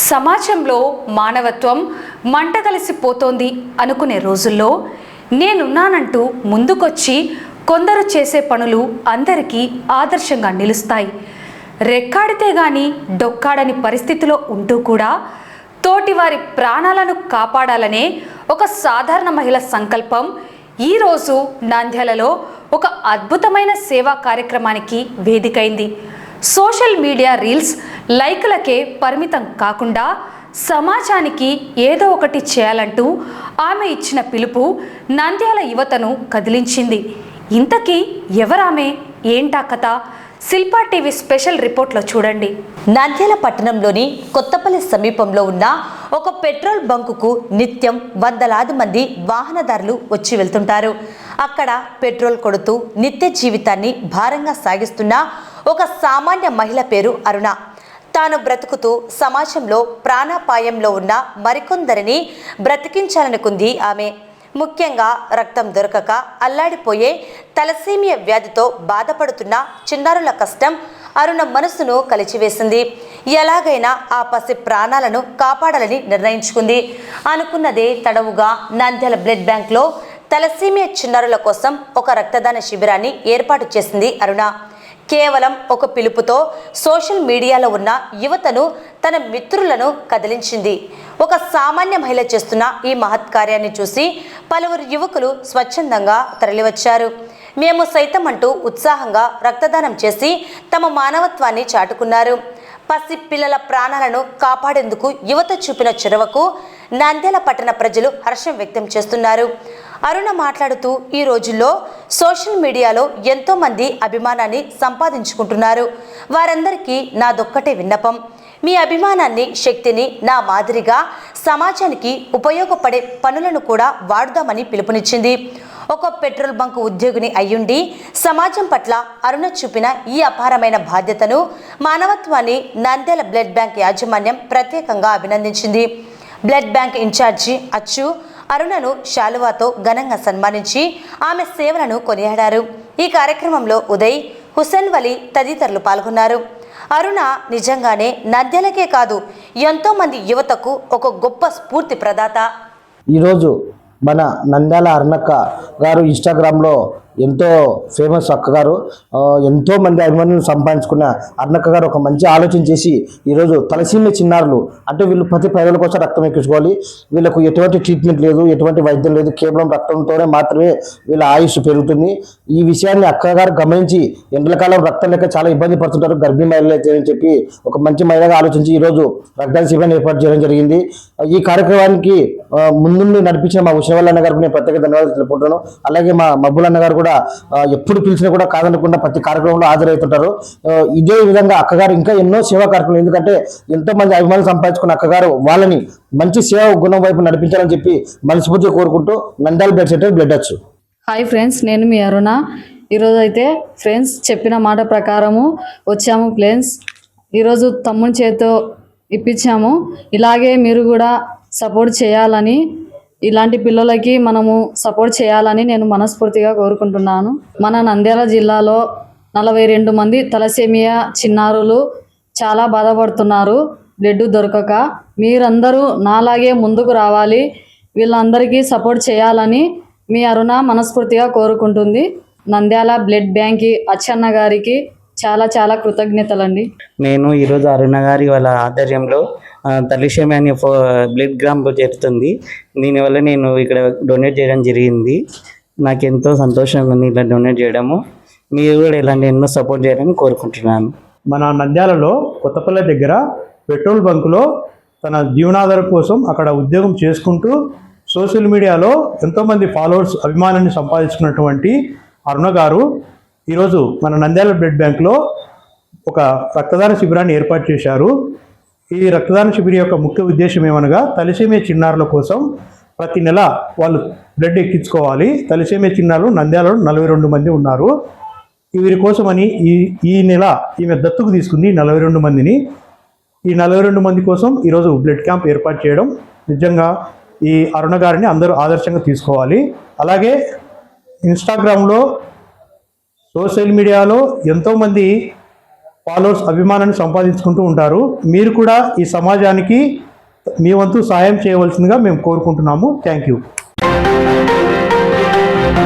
సమాజంలో మానవత్వం మంట కలిసిపోతోంది అనుకునే రోజుల్లో నేనున్నానంటూ ముందుకొచ్చి కొందరు చేసే పనులు అందరికీ ఆదర్శంగా నిలుస్తాయి. రెక్కాడితే గాని డొక్కాడని పరిస్థితిలో ఉంటూ కూడా తోటివారి ప్రాణాలను కాపాడాలనే ఒక సాధారణ మహిళ సంకల్పం ఈరోజు నంద్యాలలో ఒక అద్భుతమైన సేవా కార్యక్రమానికి వేదికైంది. సోషల్ మీడియా రీల్స్ లైక్లకే పరిమితం కాకుండా సమాజానికి ఏదో ఒకటి చేయాలంటూ ఆమె ఇచ్చిన పిలుపు నంద్యాల యువతను కదిలించింది. ఇంతకీ ఎవరామె, ఏంటా కథ? శిల్పా టీవీ స్పెషల్ రిపోర్ట్లో చూడండి. నంద్యాల పట్టణంలోని కొత్తపల్లి సమీపంలో ఉన్న ఒక పెట్రోల్ బంకుకు నిత్యం వందలాది మంది వాహనదారులు వచ్చి వెళ్తుంటారు. అక్కడ పెట్రోల్ కొడుతూ నిత్య జీవితాన్ని భారంగా సాగిస్తున్న ఒక సామాన్య మహిళ పేరు అరుణ. తాను బ్రతుకుతూ సమాజంలో ప్రాణాపాయంలో ఉన్న మరికొందరిని బ్రతికించాలనుకుంది ఆమె. ముఖ్యంగా రక్తం దొరకక అల్లాడిపోయే తలసేమియా వ్యాధితో బాధపడుతున్న చిన్నారుల కష్టం అరుణ మనసును కలిచివేసింది. ఎలాగైనా ఆ పసి ప్రాణాలను కాపాడాలని నిర్ణయించుకుంది. అనుకున్నదే తడవుగా నంద్యాల బ్లడ్ బ్యాంక్లో తలసేమియా చిన్నారుల కోసం ఒక రక్తదాన శిబిరాన్ని ఏర్పాటు చేసింది అరుణ. కేవలం ఒక పిలుపుతో సోషల్ మీడియాలో ఉన్న యువతను, తన మిత్రులను కదిలించింది. ఒక సామాన్య మహిళ చేస్తున్న ఈ మహత్ కార్యాన్ని చూసి పలువురు యువకులు స్వచ్ఛందంగా తరలివచ్చారు. మేము సైతం అంటూ ఉత్సాహంగా రక్తదానం చేసి తమ మానవత్వాన్ని చాటుకున్నారు. పసి పిల్లల ప్రాణాలను కాపాడేందుకు యువత చూపిన చొరవకు నంద్యాల పట్టణ ప్రజలు హర్షం వ్యక్తం చేస్తున్నారు. అరుణ మాట్లాడుతూ ఈ రోజుల్లో సోషల్ మీడియాలో ఎంతో మంది అభిమానాన్ని సంపాదించుకుంటున్నారు. వారందరికీ నాదొక్కటే విన్నపం, మీ అభిమానాన్ని, శక్తిని నా మాదిరిగా సమాజానికి ఉపయోగపడే పనులను కూడా వాడుదామని పిలుపునిచ్చింది. ఒక పెట్రోల్ బంక్ ఉద్యోగిని అయ్యుండి సమాజం పట్ల అరుణ చూపిన ఈ అపారమైన బాధ్యతను, మానవత్వాన్ని నంద్యాల బ్లడ్ బ్యాంక్ యాజమాన్యం ప్రత్యేకంగా అభినందించింది. బ్లడ్ బ్యాంక్ ఇన్ఛార్జి అచ్చు అరుణను శాలువాతో ఘనంగా సన్మానించి ఆమె సేవలను కొనియాడారు. ఈ కార్యక్రమంలో ఉదయ్, హుసేన్ వలి తదితరులు పాల్గొన్నారు. అరుణ నిజంగానే నంద్యాలకే కాదు ఎంతో మంది యువతకు ఒక గొప్ప స్ఫూర్తి ప్రదాత. ఈరోజు మన నంద్యాల అరుణక్క గారు ఇన్స్టాగ్రామ్లో ఎంతో ఫేమస్ అక్క గారు, ఎంతో మంది అభిమానులు సంపాదించుకున్న అరుణక్క గారు ఒక మంచి ఆలోచన చేసి ఈరోజు తలసీమియా చిన్నారులు అంటే వీళ్ళు ప్రతి 10 రోజుల కోసం రక్తం ఎక్కించుకోవాలి. వీళ్ళకు ఎటువంటి ట్రీట్మెంట్ లేదు, ఎటువంటి వైద్యం లేదు, కేవలం రక్తంతోనే మాత్రమే వీళ్ళ ఆయుష్ పెరుగుతుంది. ఈ విషయాన్ని అక్క గారు గమనించి ఎండలకాలం రక్తం లేక చాలా ఇబ్బంది పడుతుంటారు గర్భిణీ మహిళలు అయితే అని చెప్పి ఒక మంచి మహిళగా ఆలోచించి ఈరోజు రక్తదాన శిబిరాన్ని ఏర్పాటు చేయడం జరిగింది. ఈ కార్యక్రమానికి ముందుండి నడిపించిన మా ఉషవల్ అన్న గారికి నేను ప్రత్యేక ధన్యవాదాలు తెలుపుకుంటున్నాను. అలాగే మా మబ్బుల్ అన్న గారు కూడా ఎప్పుడు పిలిచినా కూడా కాదనకుండా ప్రతి కార్యక్రమంలో హాజరవుతుంటారు. ఇదే విధంగా అక్కగారు ఇంకా ఎన్నో సేవా కార్యక్రమాలు, ఎందుకంటే ఎంతో మంది అభిమానులు సంపాదించుకున్న అక్కగారు వాళ్ళని మంచి సేవా గుణం వైపు నడిపించాలని చెప్పి మనస్ఫూర్తిగా కోరుకుంటూ నంద్యాల బ్లడ్ సెంటర్ బ్లడ్ వచ్చు. హాయ్ ఫ్రెండ్స్, నేను మీ అరుణ. ఈరోజు అయితే ఫ్రెండ్స్ చెప్పిన మాట ప్రకారము వచ్చాము. ఫ్రెండ్స్ ఈరోజు తమ్ముని చేతితో ఇప్పించాము. ఇలాగే మీరు కూడా సపోర్ట్ చేయాలని, ఇలాంటి పిల్లలకి మనము సపోర్ట్ చేయాలని నేను మనస్ఫూర్తిగా కోరుకుంటున్నాను. మన నంద్యాల జిల్లాలో 42 మంది తలసేమియా చిన్నారులు చాలా బాధపడుతున్నారు బ్లడ్ దొరకక. మీరందరూ నాలాగే ముందుకు రావాలి, వీళ్ళందరికీ సపోర్ట్ చేయాలని మీ అరుణ మనస్ఫూర్తిగా కోరుకుంటుంది. నంద్యాల బ్లడ్ బ్యాంక్ అచ్చన్న గారికి చాలా చాలా కృతజ్ఞతలండి. నేను ఈరోజు అరుణ గారి వాళ్ళ ఆధ్వర్యంలో తలసేమియా అనే బ్లడ్ క్యాంప్ జరుగుతుంది. దీనివల్ల నేను ఇక్కడ డొనేట్ చేయడం జరిగింది. నాకు ఎంతో సంతోషంగా ఉంది ఇలా డొనేట్ చేయడము. మీరు కూడా ఇలాంటి ఎన్నో సపోర్ట్ చేయాలని కోరుకుంటున్నాను. మన నంద్యాలలో కొత్తపల్లి దగ్గర పెట్రోల్ బంకులో తన జీవనాధారం కోసం అక్కడ ఉద్యోగం చేసుకుంటూ సోషల్ మీడియాలో ఎంతోమంది ఫాలోవర్స్, అభిమానాన్ని సంపాదించుకున్నటువంటి అరుణ గారు ఈరోజు మన నంద్యాల బ్లడ్ బ్యాంక్లో ఒక రక్తదాన శిబిరాన్ని ఏర్పాటు చేశారు. ఈ రక్తదాన శిబిరం యొక్క ముఖ్య ఉద్దేశం ఏమనగా తలసేమియా చిన్నారుల కోసం ప్రతి నెల వాళ్ళు బ్లడ్ ఎక్కించుకోవాలి. తలసేమియా చిన్నారులు నంద్యాలలో 42 మంది ఉన్నారు. వీరి కోసమని ఈ నెల ఈమె దత్తుకు తీసుకుంది 42 మందిని. ఈ 42 మంది కోసం ఈరోజు బ్లడ్ క్యాంప్ ఏర్పాటు చేయడం నిజంగా ఈ అరుణ గారిని అందరూ ఆదర్శంగా తీసుకోవాలి. అలాగే ఇన్స్టాగ్రామ్లో, సోషల్ మీడియాలో ఎంతోమంది ఫాలోవర్స్ అభిమానాన్ని సంపాదించుకుంటూ ఉంటారు. మీరు కూడా ఈ సమాజానికి మీ వంతు సాయం చేయవలసిందిగా మేము కోరుకుంటున్నాము. Thank you.